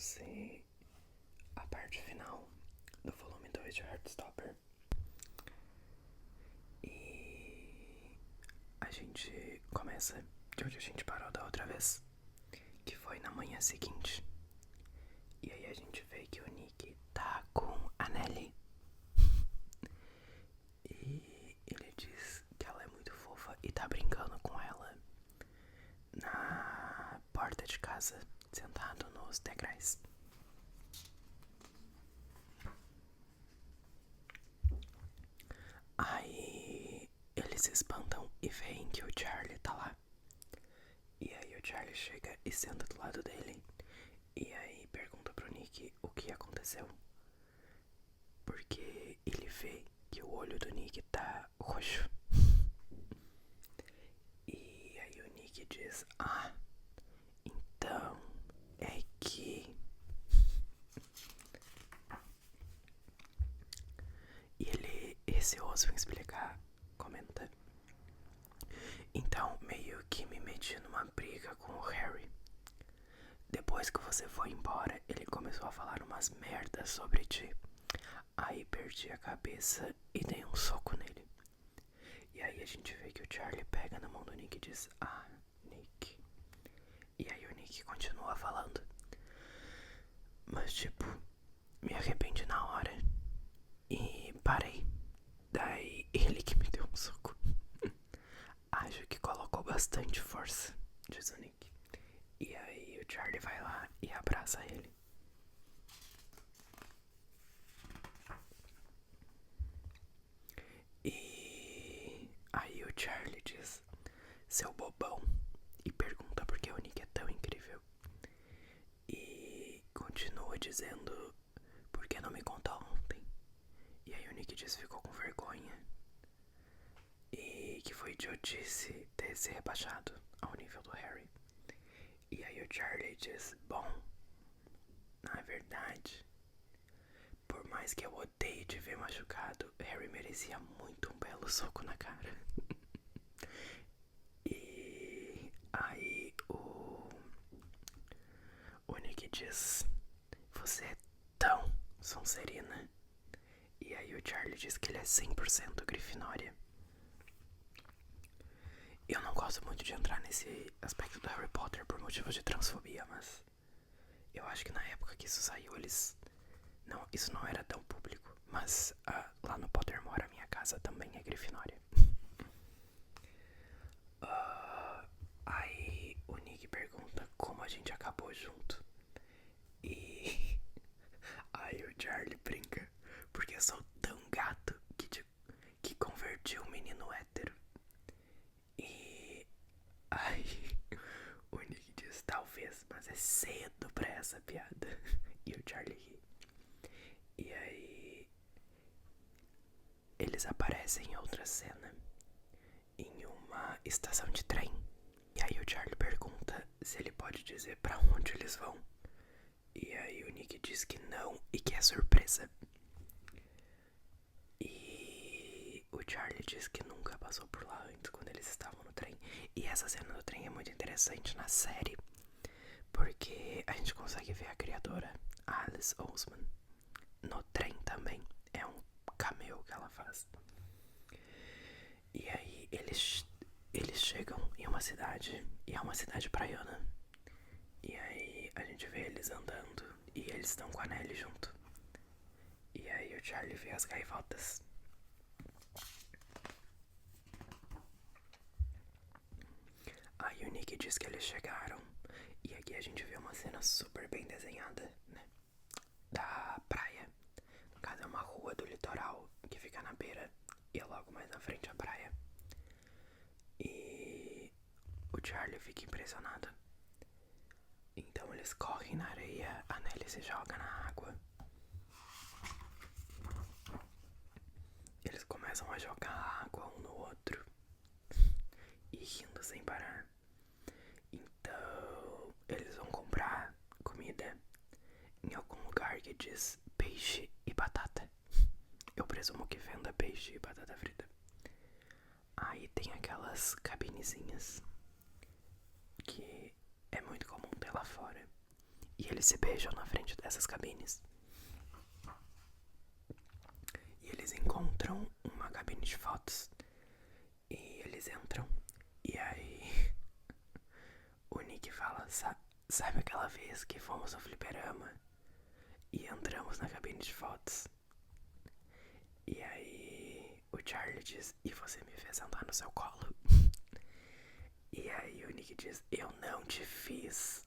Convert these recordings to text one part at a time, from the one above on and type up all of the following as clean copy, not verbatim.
você a parte final do volume 2 de Heartstopper. E a gente começa de onde a gente parou da outra vez, que foi na manhã seguinte. E aí a gente vê que o Nick tá com a Nelly. E ele diz que ela é muito fofa e tá brincando com ela na porta de casa, sentado nos degraus. Aí eles se espantam e veem que o Charlie tá lá. E aí o Charlie chega e senta do lado dele. E aí pergunta pro Nick o que aconteceu. Porque ele vê que o olho do Nick tá roxo. E aí o Nick diz: ah, então é que... E ele, receoso em explicar, comenta: então meio que me meti numa briga com o Harry. Depois que você foi embora, ele começou a falar umas merdas sobre ti. Aí perdi a cabeça e dei um soco nele. E aí a gente vê que o Charlie pega na mão do Nick e diz: ah, Nick. E aí o Nick continua falando: mas tipo, me arrependi na hora e parei. Daí ele que me deu um soco. Acho que colocou bastante força, diz o Nick. E aí o Charlie vai lá e abraça ele. E aí o Charlie diz: seu bobão. E pergunta por que o Nick é tão incrível. E continua dizendo: por que não me contou ontem? E aí o Nick diz que ficou com vergonha. E que foi idiotice ter se rebaixado ao nível do Harry. E aí o Charlie diz: bom, na verdade, por mais que eu odeie te ver machucado, Harry merecia muito um belo soco na cara. E aí o Nick diz: você é tão Sonserina. E aí o Charlie diz que ele é 100% Grifinória. Eu não gosto muito de entrar nesse aspecto do Harry Potter por motivos de transfobia, mas eu acho que na época que isso saiu, não, isso não era tão público. Mas lá no Pottermore, a minha casa também é Grifinória. Aí o Nick pergunta como a gente acabou junto. E aí o Charlie brinca: porque eu sou tão gato que converti um menino hétero. E aí o Nick diz: talvez, mas é cedo pra essa piada. E o Charlie ri. E aí eles aparecem em outra cena, em uma estação de trem. E aí o Charlie pergunta se ele pode dizer pra onde eles vão. E aí o Nick diz que não e que é surpresa. E o Charlie diz que nunca passou por lá antes quando eles estavam no trem. E essa cena do trem é muito interessante na série, porque a gente consegue ver a criadora, Alice Oseman, no trem também. É um cameo que ela faz. E aí eles chegam em uma cidade, e é uma cidade praiana. E aí a gente vê eles andando e eles estão com a Nelly junto. E aí o Charlie vê as gaivotas. Aí o Nick diz que eles chegaram. E aqui a gente vê uma cena super bem desenhada, né? Da praia. No caso é uma rua do litoral que fica na beira e logo mais na frente a praia. E o Charlie fica impressionado. Então eles correm na areia, a Nelly se joga na água. Eles começam a jogar água um no outro e rindo sem parar. Então eles vão comprar comida em algum lugar que diz peixe e batata. Eu presumo que venda peixe e batata frita. Aí tem aquelas cabinezinhas que é muito comum ter lá fora. E e eles se beijam na frente dessas cabines. E eles encontram uma cabine de fotos e eles entram. E aí o Nick fala, sabe aquela vez que fomos ao fliperama e entramos na cabine de fotos? E aí o Charlie diz, e você me fez sentar no seu colo? E aí o Nick diz, eu não te fiz.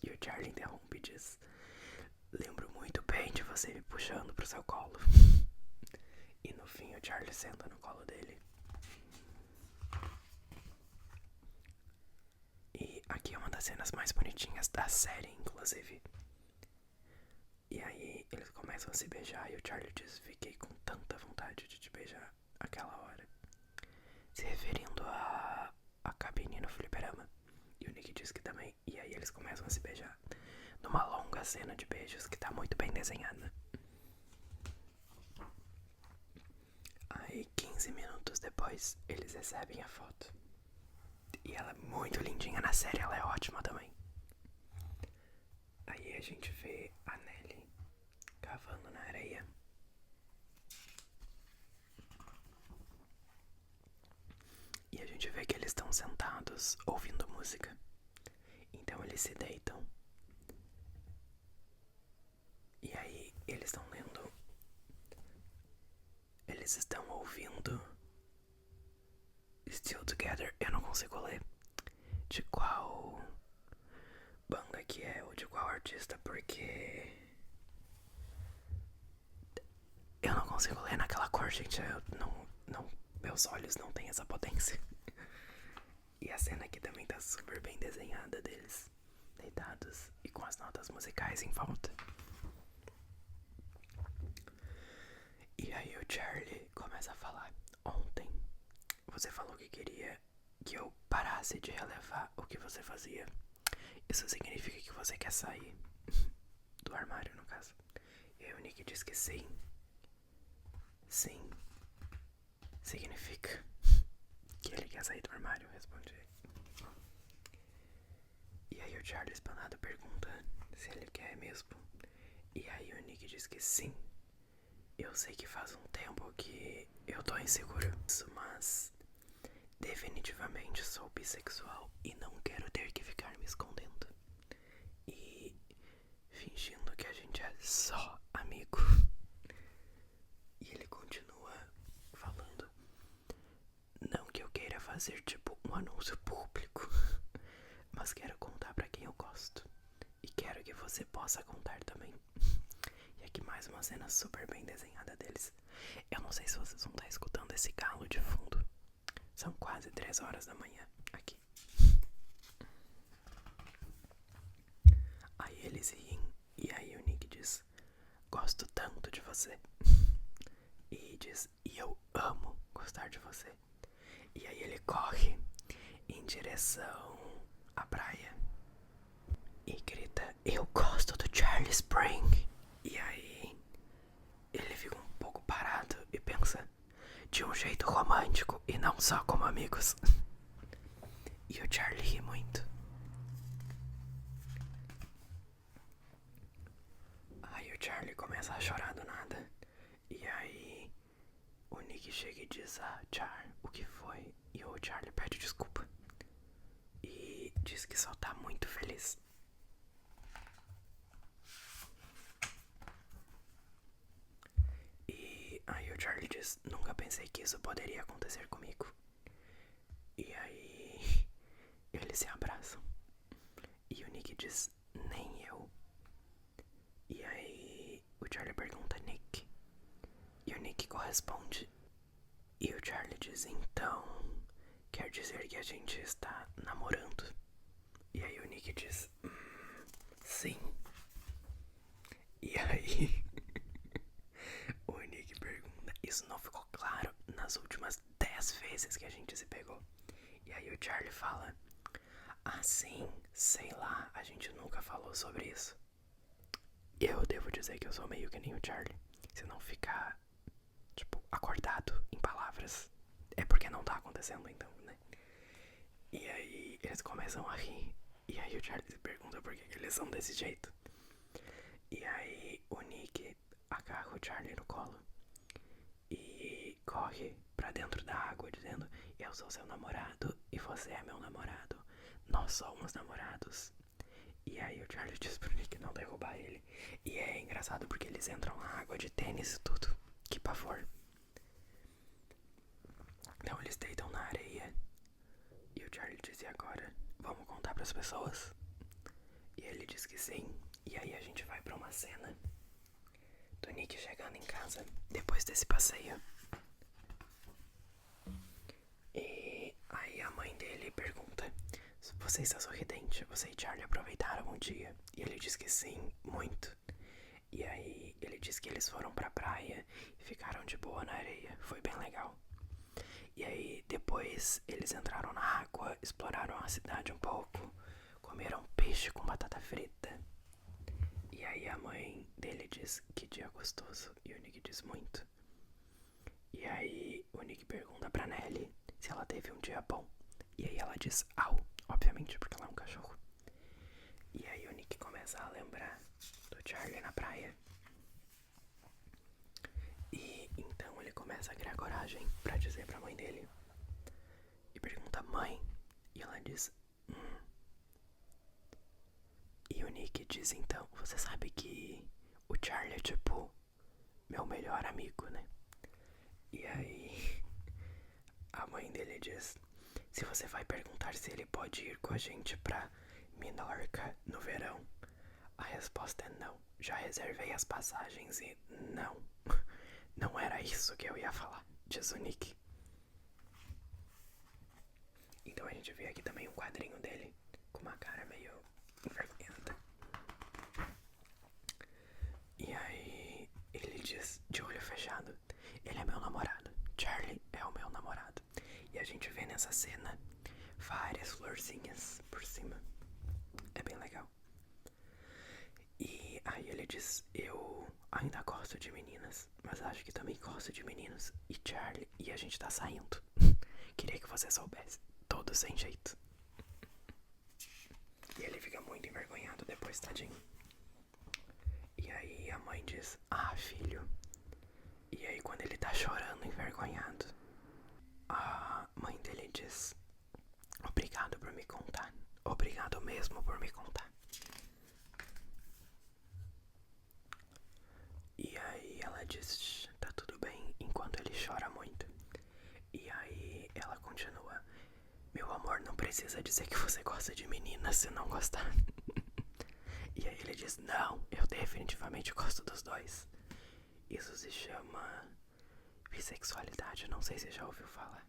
E o Charlie interrompe e diz, lembro muito bem de você me puxando pro seu colo. E no fim o Charlie senta no colo dele. E aqui é uma das cenas mais bonitinhas da série, inclusive. E aí eles começam a se beijar e o Charlie diz, fiquei com tanta vontade de te beijar aquela hora, se referindo a cabine no fliperama. E o Nick diz que também. E aí eles começam a se beijar numa longa cena de beijos que tá muito bem desenhada. Aí 15 minutos depois eles recebem a foto. E ela é muito lindinha na série, ela é ótima também. Aí a gente vê a Nelly cavando na areia. E a gente vê que eles estão sentados ouvindo música. Então eles se deitam. E aí eles estão lendo. Eles estão ouvindo Still Together. Eu não consigo ler de qual banda que é ou de qual artista, porque eu não consigo ler naquela cor, gente. Meus olhos não têm essa potência. E a cena aqui também tá super bem desenhada deles deitados e com as notas musicais em volta. E aí o Charlie começa a falar, ontem você falou que queria que eu parasse de relevar o que você fazia. Isso significa que você quer sair do armário, no caso. E aí o Nick diz que sim. Sim. Significa que ele quer sair do armário, responde ele. E aí o Charlie espanado pergunta se ele quer mesmo. E aí o Nick diz que sim. Eu sei que faz um tempo que eu tô inseguro, mas definitivamente sou bissexual e não quero ter que ficar me escondendo e fingindo que a gente é só amigo. E ele continua falando, não que eu queira fazer tipo um anúncio público, mas quero contar pra quem eu gosto e quero que você possa contar também. E aqui mais uma cena super bem desenhada deles. Eu não sei se vocês vão estar escutando esse galo de fundo. São quase 3 horas da manhã aqui. Aí eles riem. E aí o Nick diz, gosto tanto de você. E diz, e eu amo gostar de você. E aí ele corre em direção à praia e grita, eu gosto do Charlie Spring. E aí ele fica um pouco parado e pensa, de um jeito romântico e não só como amigos. E o Charlie ri muito. Aí o Charlie começa a chorar do nada. E aí o Nick chega e diz, Char, o que foi? E o Charlie pede desculpa e diz que só tá muito feliz. E aí o Charlie diz, nunca pensei que isso poderia acontecer comigo. E aí eles se abraçam. E o Nick diz, nem eu. E aí o Charlie pergunta, Nick? E o Nick corresponde. E o Charlie diz, então, quer dizer que a gente está namorando? E aí o Nick diz, sim. E aí o Nick pergunta, isso não ficou claro nas últimas 10 vezes que a gente se pegou. E aí o Charlie fala, sim, sei lá, a gente nunca falou sobre isso. Eu devo dizer que eu sou meio que nem o Charlie. Se não ficar, tipo, acordado em palavras, é porque não tá acontecendo então, né? E aí eles começam a rir. E aí o Charlie se pergunta por que eles são desse jeito. E aí o Nick agarra o Charlie no colo e corre pra dentro da água dizendo: eu sou seu namorado e você é meu namorado. Nós somos namorados. E aí o Charlie diz pro Nick não derrubar ele. E é engraçado porque eles entram na água de tênis e tudo. Que pavor. Então eles deitam na areia. E o Charlie diz: e agora? Vamos contar pras pessoas? E ele diz que sim. E aí a gente vai pra uma cena do Nick chegando em casa depois desse passeio. E aí a mãe dele pergunta: você está sorridente? Você e Charlie aproveitaram o dia? E ele diz que sim, muito. E aí ele diz que eles foram pra praia e ficaram de boa na areia. Foi bem legal. E aí depois eles entraram na água, exploraram a cidade um pouco, comeram peixe com batata frita. E aí a mãe dele diz: que dia gostoso. E o Nick diz: muito. E aí o Nick pergunta pra Nelly se ela teve um dia bom. E aí ela diz: au, obviamente, porque ela é um cachorro. E aí o Nick começa a lembrar do Charlie na praia. E então ele começa a criar coragem pra dizer pra mãe dele. E pergunta: mãe? E ela diz: E o Nick diz: então, você sabe que o Charlie é tipo meu melhor amigo, né? E aí a mãe dele diz: se você vai perguntar se ele pode ir com a gente pra Minorca no verão, a resposta é não. Já reservei as passagens e não. Não era isso que eu ia falar, diz o Nick. Então a gente vê aqui também um quadrinho dele com uma cara meio envergonhada. E aí ele diz, de olho fechado: ele é meu namorado. Charlie é o meu namorado. E a gente vê nessa cena várias florzinhas por cima. É bem legal. E aí ele diz: eu ainda gosto de meninas, mas acho que também gosto de meninos. E Charlie, e a gente tá saindo. Queria que você soubesse. Todo sem jeito. E ele fica muito envergonhado depois, tadinho. E aí a mãe diz: ah, filho. E aí quando ele tá chorando, envergonhado, a mãe dele diz: obrigado por me contar. Obrigado mesmo por me contar. E aí ela diz: tá tudo bem, enquanto ele chora muito. E aí ela continua: meu amor, não precisa dizer que você gosta de meninas se não gostar. E aí ele diz: não, eu definitivamente gosto dos dois. Isso se chama bissexualidade, não sei se já ouviu falar.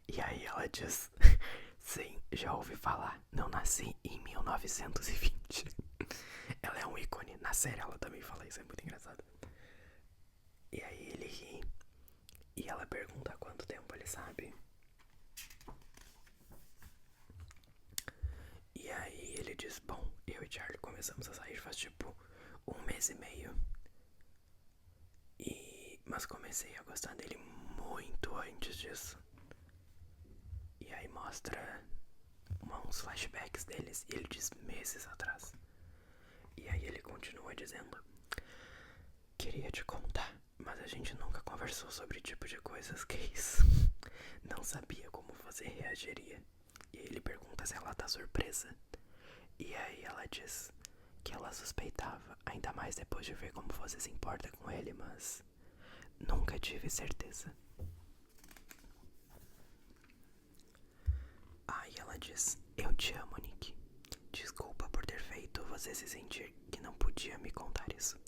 E aí ela diz: sim, já ouvi falar, não nasci em 1920. Ela é um ícone, na série ela também fala isso, é muito engraçado. E aí ele ri. E ela pergunta há quanto tempo ele sabe. E aí ele diz: bom, eu e Charlie começamos a sair faz tipo 1 mês e meio. Mas comecei a gostar dele muito antes disso. E aí mostra uns flashbacks deles. E ele diz: meses atrás. E aí ele continua dizendo: queria te contar, mas a gente nunca conversou sobre tipo de coisas gays. Não sabia como você reagiria. E ele pergunta se ela tá surpresa. E aí ela diz que ela suspeitava, ainda mais depois de ver como você se importa com ele, mas nunca tive certeza. Aí ela diz: eu te amo, Nick. Desculpa por ter feito você se sentir que não podia me contar isso.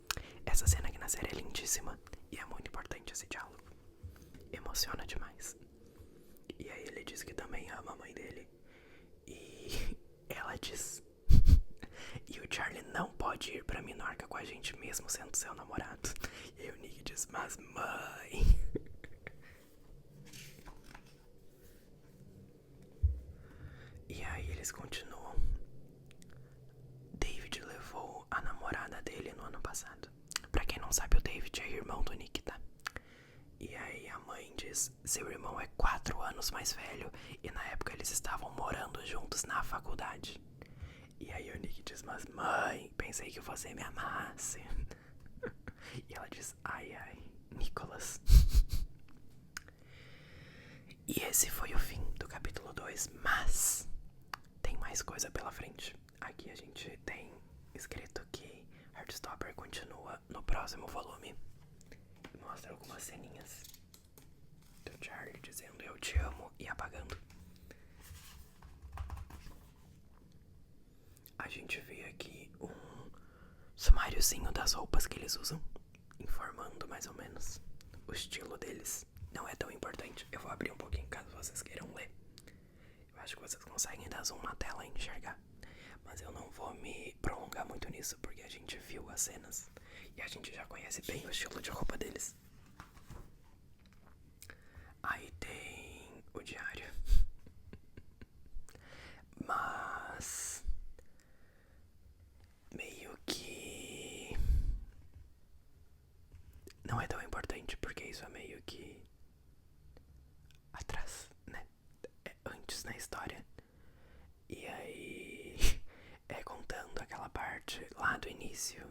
Essa cena aqui na série é lindíssima e é muito importante esse diálogo. Emociona demais. E aí ele diz que também ama a mãe dele. E ela diz: e o Charlie não pode ir pra Minorca com a gente mesmo sendo seu namorado. E aí o Nick diz: mas mãe. E aí eles continuam. David levou a namorada dele no ano passado. Pra quem não sabe, o David é irmão do Nick, tá? E aí a mãe diz: seu irmão é 4 anos mais velho e na época eles estavam morando juntos na faculdade. aí o Nick diz, mas mãe, pensei que você me amasse. E ela diz, ai ai, Nicholas. E esse foi o fim do capítulo 2, mas tem mais coisa pela frente. Aqui a gente tem escrito que Heartstopper continua no próximo volume. Mostra algumas ceninhas do Charlie dizendo eu te amo e apagando. A gente vê aqui um sumáriozinho das roupas que eles usam, informando mais ou menos o estilo deles. Não é tão importante, eu vou abrir um pouquinho caso vocês queiram ler. Eu acho que vocês conseguem dar zoom na tela e enxergar. Mas eu não vou me prolongar muito nisso, porque a gente viu as cenas e a gente já conhece bem o estilo de roupa deles. Aí tem o diário. Mas meio que não é tão importante, porque isso é meio que atrás, né? É antes na história. E aí é contando aquela parte lá do início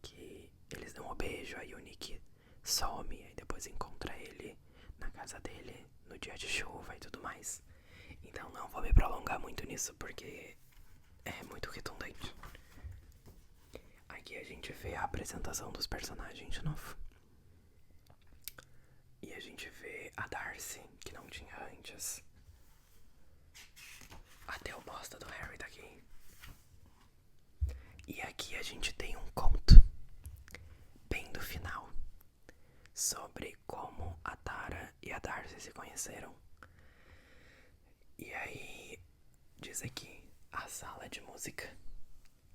que eles dão um beijo, aí o Nick some, aí depois encontra ele na casa dele no dia de chuva e tudo mais. Então não vou me prolongar muito nisso porque é muito redundante. Aqui a gente vê a apresentação dos personagens de novo. E a gente vê a Darcy, que não tinha antes. Até o bosta do Harry tá aqui. E aqui a gente tem um conto bem do final sobre como a Tara e a Darcy se conheceram. E aí diz aqui a sala de música,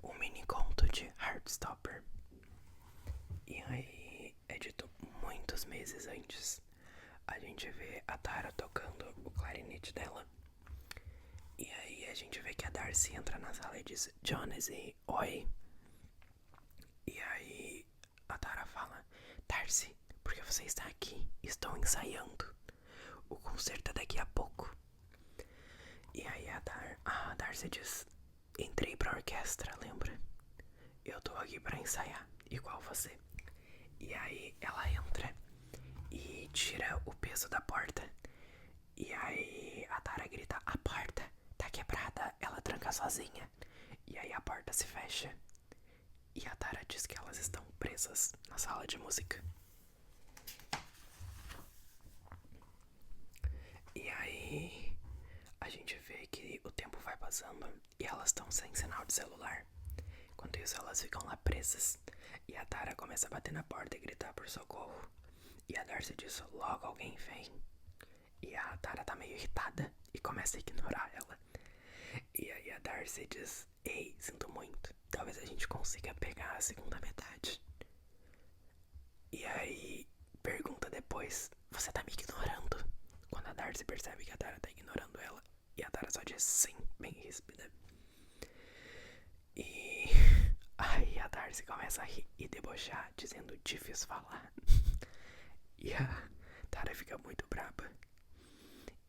um mini conto de Heartstopper. E aí é dito muitos meses antes. A gente vê a Tara tocando o clarinete dela. E aí a gente vê que a Darcy entra na sala e diz Jonesy, oi. E aí a Tara fala, Darcy, por que você está aqui? Estou ensaiando. O concerto é daqui a pouco. E aí a Darcy diz, entrei pra orquestra, lembra? Eu tô aqui pra ensaiar, igual você. E aí ela entra e tira o peso da porta. E aí a Tara grita, a porta tá quebrada, ela tranca sozinha. E aí a porta se fecha. E a Tara diz que elas estão presas na sala de música. E aí a gente vê que o tempo vai passando e elas estão sem sinal de celular. Enquanto isso elas ficam lá presas. E a Tara começa a bater na porta e gritar por socorro. E a Darcy diz, logo alguém vem. E a Tara tá meio irritada e começa a ignorar ela. E aí a Darcy diz, ei, sinto muito, talvez a gente consiga pegar a segunda metade. E aí pergunta depois, você tá me ignorando? Quando a Darcy percebe que a Tara tá ignorando ela. E a Tara só diz sim, bem ríspida. E aí a Darcy começa a rir e debochar, dizendo te fiz falar. E a Tara fica muito braba.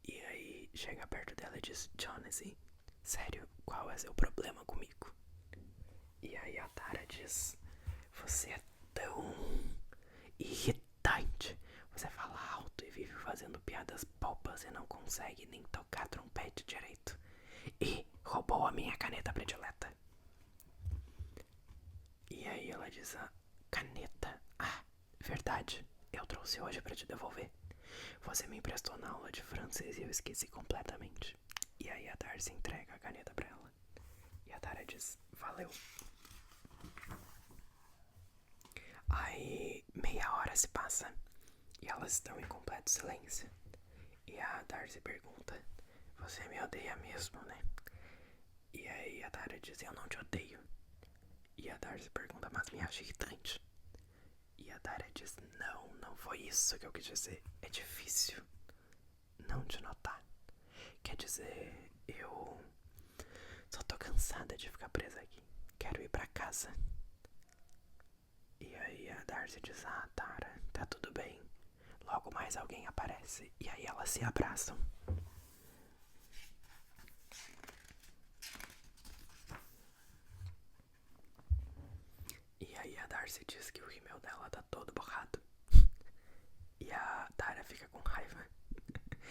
E aí chega perto dela e diz, Jonesy, sério, qual é seu problema comigo? E aí a Tara diz, você é tão irritante. Você fala alto e vive fazendo piadas bobas e não consegue nem tocar trompete direito. E roubou a minha caneta predileta. E aí ela diz, caneta, verdade, eu trouxe hoje pra te devolver. Você me emprestou na aula de francês e eu esqueci completamente. E aí a Darcy entrega a caneta pra ela. E a Tara diz, valeu. Aí meia hora se passa e elas estão em completo silêncio. E a Darcy pergunta, você me odeia mesmo, né? E aí a Tara diz, eu não te odeio. E a Darcy pergunta, mas me acha irritante? E a Tara diz, não foi isso que eu quis dizer. É difícil não te notar. Quer dizer, eu só tô cansada de ficar presa aqui. Quero ir pra casa. E aí a Darcy diz, Tara, tá tudo bem. Logo mais alguém aparece. E aí elas se abraçam. Darcy diz que o rímel dela tá todo borrado. E a Tara fica com raiva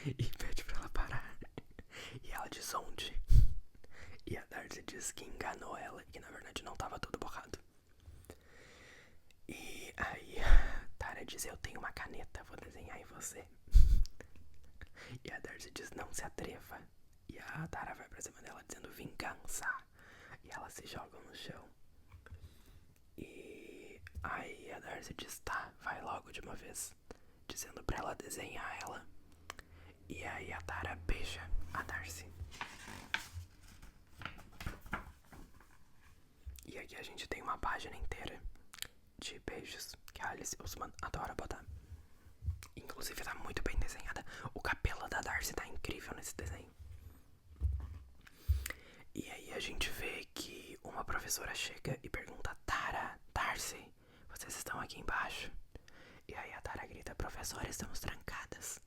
e pede pra ela parar. E ela diz onde? E a Darcy diz que enganou ela, que na verdade não tava todo borrado. E aí a Tara diz, eu tenho uma caneta, vou desenhar em você. E a Darcy diz, não se atreva. E a Tara vai pra cima dela dizendo vingança. E ela se joga no chão. E aí a Darcy diz, tá, vai logo de uma vez, dizendo pra ela desenhar ela. E aí a Tara beija a Darcy. E aqui a gente tem uma página inteira de beijos que a Alice Oseman adora botar. Inclusive tá muito bem desenhada. O cabelo da Darcy tá incrível nesse desenho. E aí a gente vê que uma professora chega e pergunta, Tara, Darcy, vocês estão aqui embaixo? E aí a Tara grita, professora, estamos trancadas.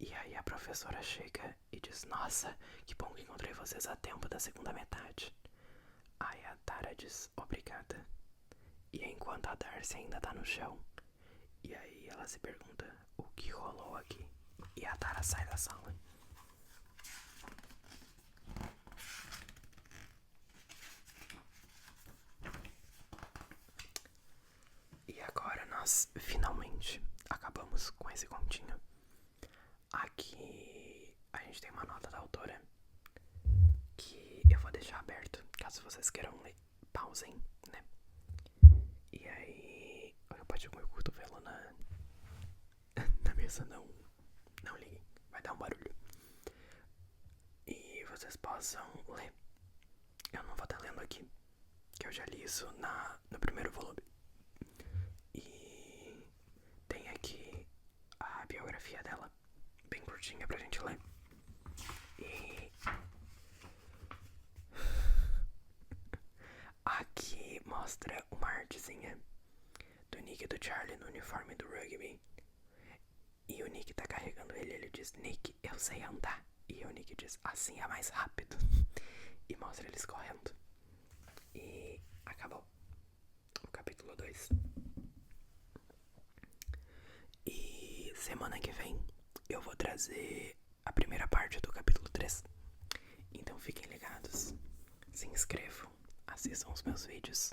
E aí a professora chega e diz, nossa, que bom que encontrei vocês a tempo da segunda metade. Aí a Tara diz, obrigada. E enquanto a Darcy ainda tá no chão, e aí ela se pergunta, o que rolou aqui? E a Tara sai da sala. E agora nós finalmente acabamos com esse continho. Aqui a gente tem uma nota da autora que eu vou deixar aberto, caso vocês queiram ler. Pausem, né? E aí, eu bati com o meu cotovelo na mesa, não liguem, vai dar um barulho. E vocês possam ler. Eu não vou estar lendo aqui, que eu já li isso no primeiro volume. E tem aqui a biografia dela, bem curtinha pra gente ler. E aqui mostra uma artezinha do Nick e do Charlie no uniforme do rugby. E o Nick tá carregando ele diz, Nick, eu sei andar. E o Nick diz, assim é mais rápido. E mostra eles correndo. E acabou o capítulo 2. E semana que vem eu vou trazer a primeira parte do capítulo 3. Então fiquem ligados, se inscrevam, assistam os meus vídeos.